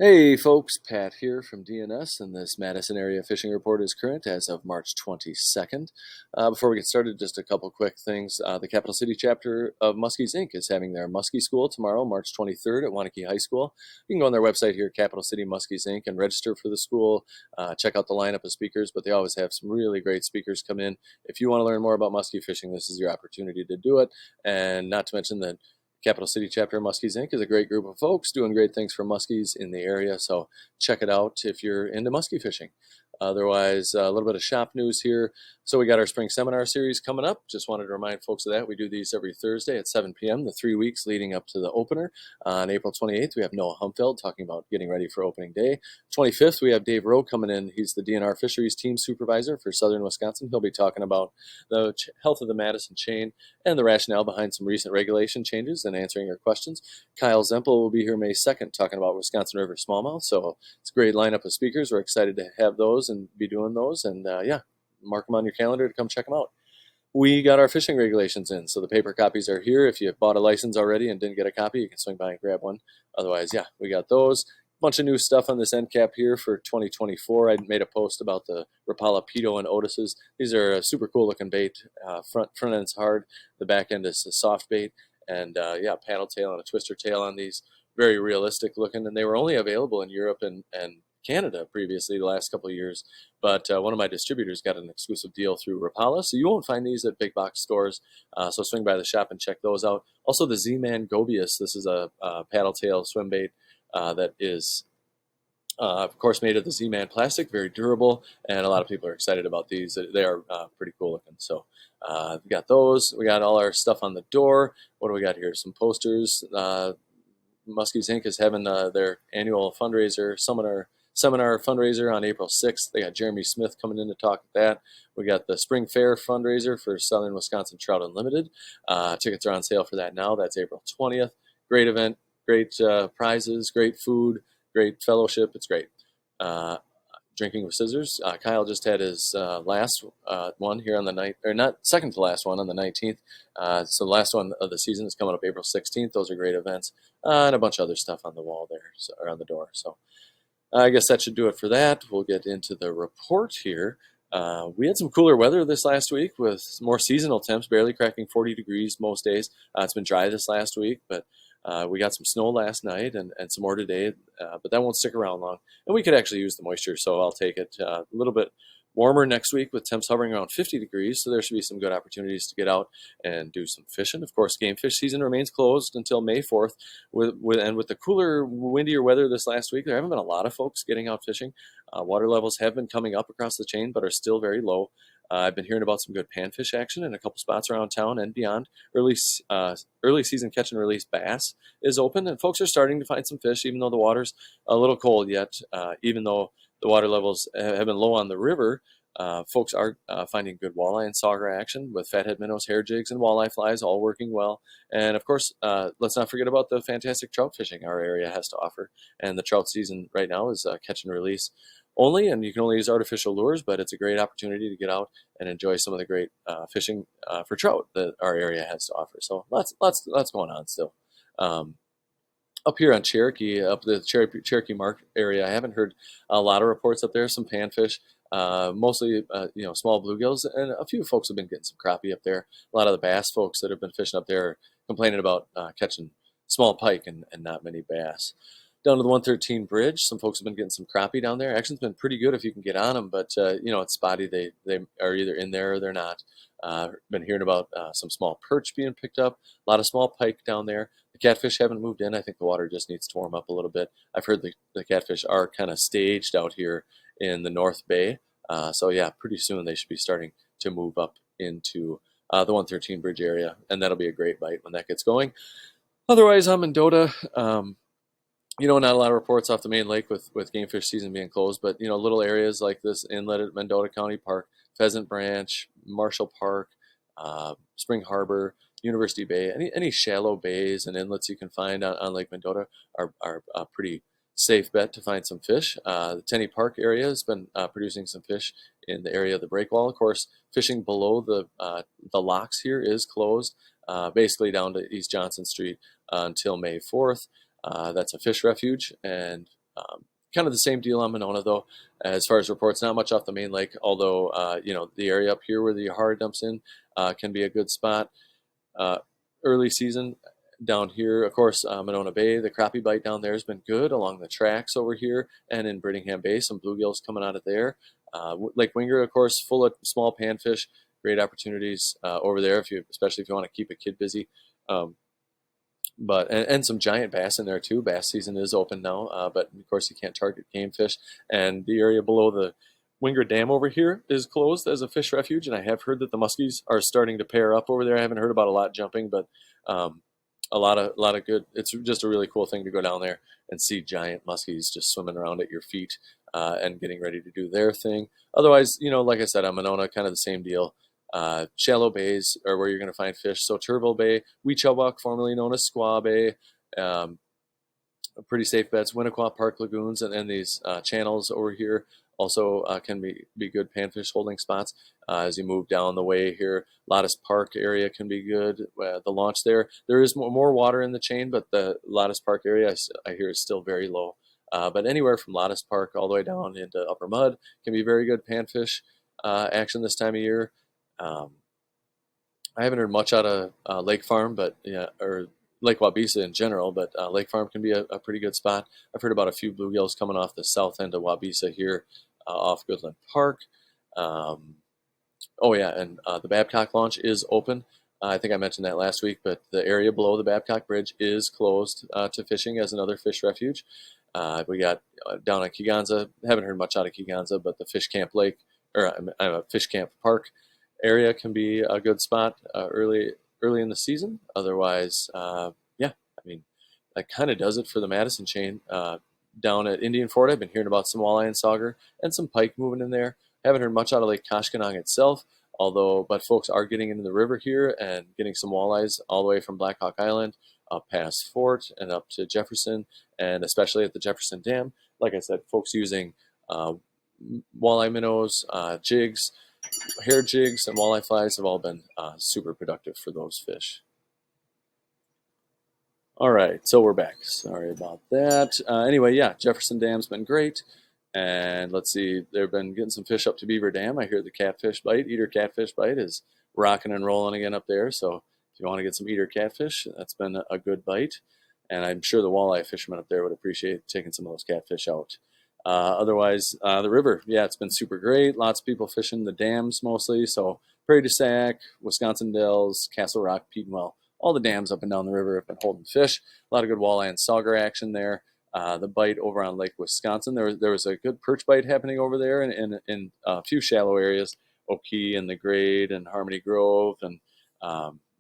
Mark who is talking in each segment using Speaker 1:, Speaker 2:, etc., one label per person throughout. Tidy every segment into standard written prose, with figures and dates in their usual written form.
Speaker 1: Hey folks, Pat here from DNS, and this Madison area fishing report is current as of March 22nd. Before we get started, just a couple quick things. The Capital City chapter of Muskies Inc. is having their Muskie School tomorrow, March 23rd at Waunakee High School. You can go on their website here, Capital City Muskies Inc., and register for the school. Check out the lineup of speakers, but they always have some really great speakers come in. If you want to learn more about muskie fishing, this is your opportunity to do it, and not to mention that Capital City Chapter of Muskies Inc. is a great group of folks doing great things for muskies in the area, so check it out if you're into muskie fishing. Otherwise, a little bit of shop news here. So we got our spring seminar series coming up. Just wanted to remind folks of that. We do these every Thursday at 7 p.m., the 3 weeks leading up to the opener. On April 28th, we have Noah Humfeld talking about getting ready for opening day. 25th, we have Dave Rowe coming in. He's the DNR Fisheries Team Supervisor for Southern Wisconsin. He'll be talking about the health of the Madison chain and the rationale behind some recent regulation changes and answering your questions. Kyle Zempel will be here May 2nd talking about Wisconsin River smallmouth. So it's a great lineup of speakers. We're excited to have those and be doing those. And yeah, mark them on your calendar to come check them out. We got our fishing regulations in, so the paper copies are here. If you bought a license already and didn't get a copy, you can swing by and grab one. Otherwise, yeah, we got those. Bunch of new stuff on this end cap here for 2024. I made a post about the Rapala Pito and Otis's. These are a super cool looking bait. Front end's hard, the back end is a soft bait, and yeah, paddle tail and a twister tail on these. Very realistic looking, and they were only available in Europe and Canada previously the last couple of years. But one of my distributors got an exclusive deal through Rapala, so you won't find these at big box stores. So swing by the shop and check those out. Also, the Z-Man Gobius. This is a paddle tail swim bait that is, of course, made of the Z-Man plastic, very durable, and a lot of people are excited about these. They are pretty cool looking. So we got those. We got all our stuff on the door. What do we got here? Some posters. Muskies Inc. is having their annual fundraiser seminar fundraiser on April 6th. They got Jeremy Smith coming in to talk at that. We got the Spring Fair fundraiser for Southern Wisconsin Trout Unlimited. Tickets are on sale for that now. That's April 20th. Great event, great prizes, great food, great fellowship. It's great. Drinking with Scissors. Kyle just had his last one here on the night, or not second to last one on the 19th. So the last one of the season is coming up April 16th. Those are great events, and a bunch of other stuff on the wall there, so, or on the door. So I guess that should do it for that. We'll get into the report here. We had some cooler weather this last week with more seasonal temps, barely cracking 40 degrees most days. It's been dry this last week, but we got some snow last night and some more today, but that won't stick around long. And we could actually use the moisture, so I'll take it. A little bit warmer next week with temps hovering around 50 degrees, so there should be some good opportunities to get out and do some fishing. Of course, game fish season remains closed until May 4th. With the cooler, windier weather this last week, there haven't been a lot of folks getting out fishing. Water levels have been coming up across the chain, but are still very low. I've been hearing about some good panfish action in a couple spots around town and beyond. Early season catch and release bass is open, and folks are starting to find some fish, even though the water's a little cold yet. Even though the water levels have been low on the river, folks are finding good walleye and sauger action with fathead minnows, hair jigs, and walleye flies all working well. And of course, let's not forget about the fantastic trout fishing our area has to offer. And the trout season right now is catch and release only, and you can only use artificial lures, but it's a great opportunity to get out and enjoy some of the great fishing for trout that our area has to offer. So lots going on still. Up here on Cherokee, up the Cherokee Mark area, I haven't heard a lot of reports up there. Some panfish, mostly small bluegills, and a few folks have been getting some crappie up there. A lot of the bass folks that have been fishing up there are complaining about catching small pike and not many bass. Down to the 113 bridge, some folks have been getting some crappie down there. Action's been pretty good if you can get on them, but it's spotty. They are either in there or they're not. Been hearing about some small perch being picked up. A lot of small pike down there. The catfish haven't moved in. I think the water just needs to warm up a little bit. I've heard the catfish are kind of staged out here in the North Bay. So yeah, pretty soon they should be starting to move up into the 113 bridge area, and that'll be a great bite when that gets going. Otherwise, I'm in Mendota. Not a lot of reports off the main lake with game fish season being closed, but little areas like this inlet at Mendota County Park, Pheasant Branch, Marshall Park, Spring Harbor, University Bay, any shallow bays and inlets you can find on Lake Mendota are a pretty safe bet to find some fish. The Tenney Park area has been producing some fish in the area of the breakwall. Of course, fishing below the locks here is closed, basically down to East Johnson Street until May 4th. That's a fish refuge, and Kind of the same deal on Monona, though, as far as reports. Not much off the main lake, although the area up here where the Yahara dumps in can be a good spot. Uh, Early season down here, of course, Monona Bay, the crappie bite down there has been good along the tracks over here, and in Brittingham Bay, some bluegills coming out of there. Lake Winger, of course, full of small panfish. Great opportunities over there, especially if you want to keep a kid busy. Um, and some giant bass in there too. Bass season is open now, but of course you can't target game fish. And the area below the Winger Dam over here is closed as a fish refuge, and I have heard that the muskies are starting to pair up over there. I haven't heard about a lot jumping, but um, a lot of good. It's just a really cool thing to go down there and see giant muskies just swimming around at your feet and getting ready to do their thing. Otherwise, like I said, on Monona, kind of the same deal. Shallow bays are where you're going to find fish. So Turville Bay, Weechawbuck, formerly known as Squaw Bay, um, pretty safe bets. Winnequa Park lagoons and these channels over here also can be good panfish holding spots. As you move down the way here, Lattice Park area can be good. The launch there is more water in the chain, but the Lattice Park area I hear is still very low. But anywhere from Lattice Park all the way down into Upper Mud can be very good panfish action this time of year. Um, I haven't heard much out of Lake Farm, but yeah, or Lake Wabisa in general, but Lake Farm can be a pretty good spot. I've heard about a few bluegills coming off the south end of Wabisa here off Goodland Park. Um, oh yeah, and the Babcock launch is open. I think I mentioned that last week, but the area below the Babcock Bridge is closed to fishing as another fish refuge. We got down at Keeganza. Haven't heard much out of Keeganza, but the Fish Camp Lake or Fish Camp Park area can be a good spot early in the season. Otherwise, yeah, I mean that kind of does it for the Madison chain. Down at Indian Fort, I've been hearing about some walleye and sauger and some pike moving in there. Haven't heard much out of Lake Koshkonong itself, but folks are getting into the river here and getting some walleyes all the way from Black Hawk Island up past Fort and up to Jefferson, and especially at the Jefferson Dam. Like I said, folks using walleye minnows, jigs, hair jigs, and walleye flies have all been super productive for those fish. All right, so we're back. Sorry about that. Anyway, yeah, Jefferson Dam's been great. And let's see, they've been getting some fish up to Beaver Dam. I hear the eater catfish bite is rocking and rolling again up there. So if you want to get some eater catfish, that's been a good bite. And I'm sure the walleye fishermen up there would appreciate taking some of those catfish out. Otherwise, the river, yeah, it's been super great. Lots of people fishing the dams mostly. So Prairie du Sac, Wisconsin Dells, Castle Rock, Petenwell, all the dams up and down the river have been holding fish. A lot of good walleye and sauger action there. The bite over on Lake Wisconsin, there was a good perch bite happening over there in a few shallow areas, Oakey and the Grade and Harmony Grove and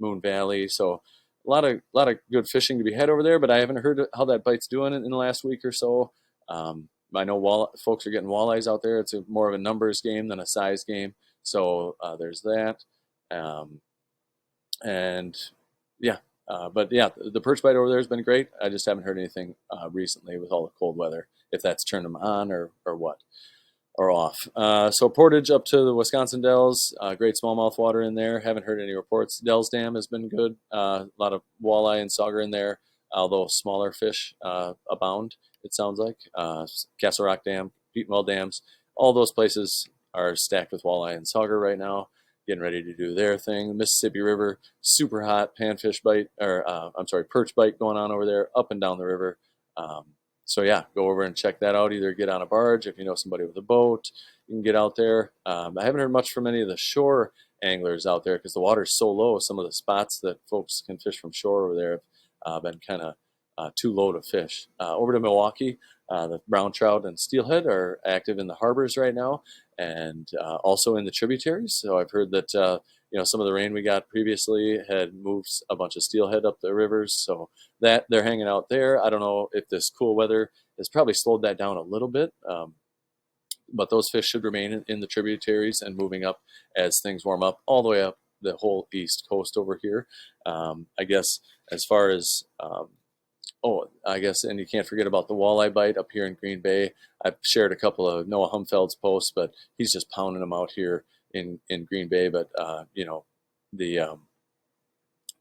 Speaker 1: Moon Valley. So a lot of good fishing to be had over there. But I haven't heard how that bite's doing in the last week or so. I know folks are getting walleyes out there. It's more of a numbers game than a size game. So there's that. And yeah, but yeah, the perch bite over there has been great. I just haven't heard anything recently with all the cold weather, if that's turned them on or what, or off. So portage up to the Wisconsin Dells, great smallmouth water in there. Haven't heard any reports. Dells Dam has been good. A lot of walleye and sauger in there, although smaller fish abound, it sounds like. Castle Rock Dam, Petenwell Dams, all those places are stacked with walleye and sauger right now, getting ready to do their thing. The Mississippi River, super hot panfish bite, or perch bite going on over there, up and down the river. So yeah, go over and check that out. Either get on a barge if you know somebody with a boat, you can get out there. I haven't heard much from any of the shore anglers out there because the water's so low. Some of the spots that folks can fish from shore over there have been kind of too low to fish. Over to Milwaukee, the brown trout and steelhead are active in the harbors right now, and also in the tributaries. So I've heard that some of the rain we got previously had moved a bunch of steelhead up the rivers, so that they're hanging out there. I don't know if this cool weather has probably slowed that down a little bit, but those fish should remain in the tributaries and moving up as things warm up all the way up the whole east coast over here. I guess as far as and you can't forget about the walleye bite up here in Green Bay. I've shared a couple of Noah Humfeld's posts, but he's just pounding them out here in Green Bay. But the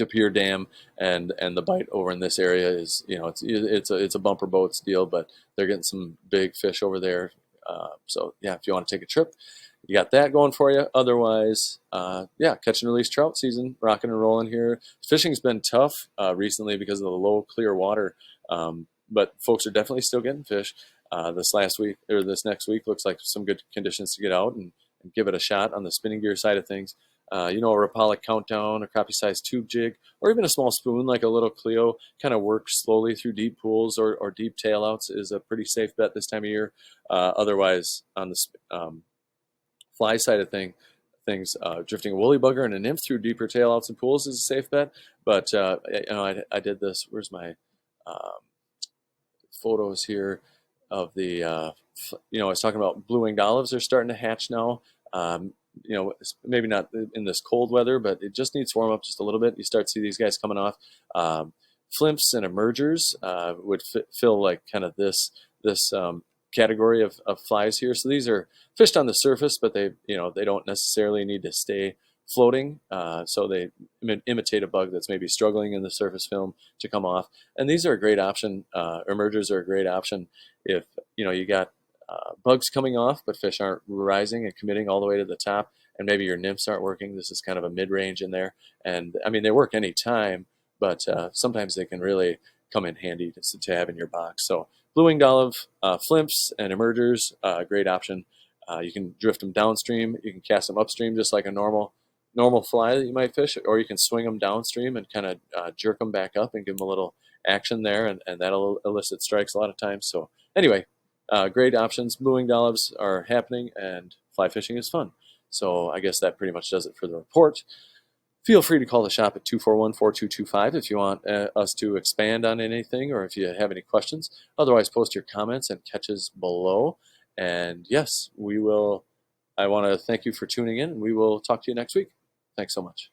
Speaker 1: to Pier Dam, and the bite over in this area is, it's a bumper boats deal, but they're getting some big fish over there. So yeah, if you want to take a trip, you got that going for you. Otherwise, yeah, catch and release trout season, rocking and rolling here. Fishing's been tough recently because of the low, clear water, but folks are definitely still getting fish. This last week or this next week looks like some good conditions to get out and give it a shot on the spinning gear side of things. A Rapala countdown, a crappie-sized tube jig, or even a small spoon like a little Clio, kind of work slowly through deep pools or deep tailouts is a pretty safe bet this time of year. Otherwise, on the fly side of things, drifting a woolly bugger and a nymph through deeper tailouts and pools is a safe bet. But I did this. Where's my photos here of the? I was talking about blue-winged olives. They're starting to hatch now. Maybe not in this cold weather, but it just needs to warm up just a little bit. You start to see these guys coming off. Flimps and emergers would fill like kind of this category of flies here. So these are fished on the surface, but they don't necessarily need to stay floating. So they imitate a bug that's maybe struggling in the surface film to come off. And these are a great option. Emergers are a great option if you got bugs coming off, but fish aren't rising and committing all the way to the top, and maybe your nymphs aren't working. This is kind of a mid-range in there, and I mean they work any time, but sometimes they can really come in handy to have in your box. So blue-winged olive, flimps, and emergers, great option. You can drift them downstream. You can cast them upstream just like a normal fly that you might fish, or you can swing them downstream and kind of jerk them back up and give them a little action there, and that'll elicit strikes a lot of times. So anyway, great options. Blue-winged olives are happening, and fly fishing is fun. So I guess that pretty much does it for the report. Feel free to call the shop at 241-4225 if you want us to expand on anything or if you have any questions. Otherwise, post your comments and catches below. And yes, I want to thank you for tuning in, and we will talk to you next week. Thanks so much.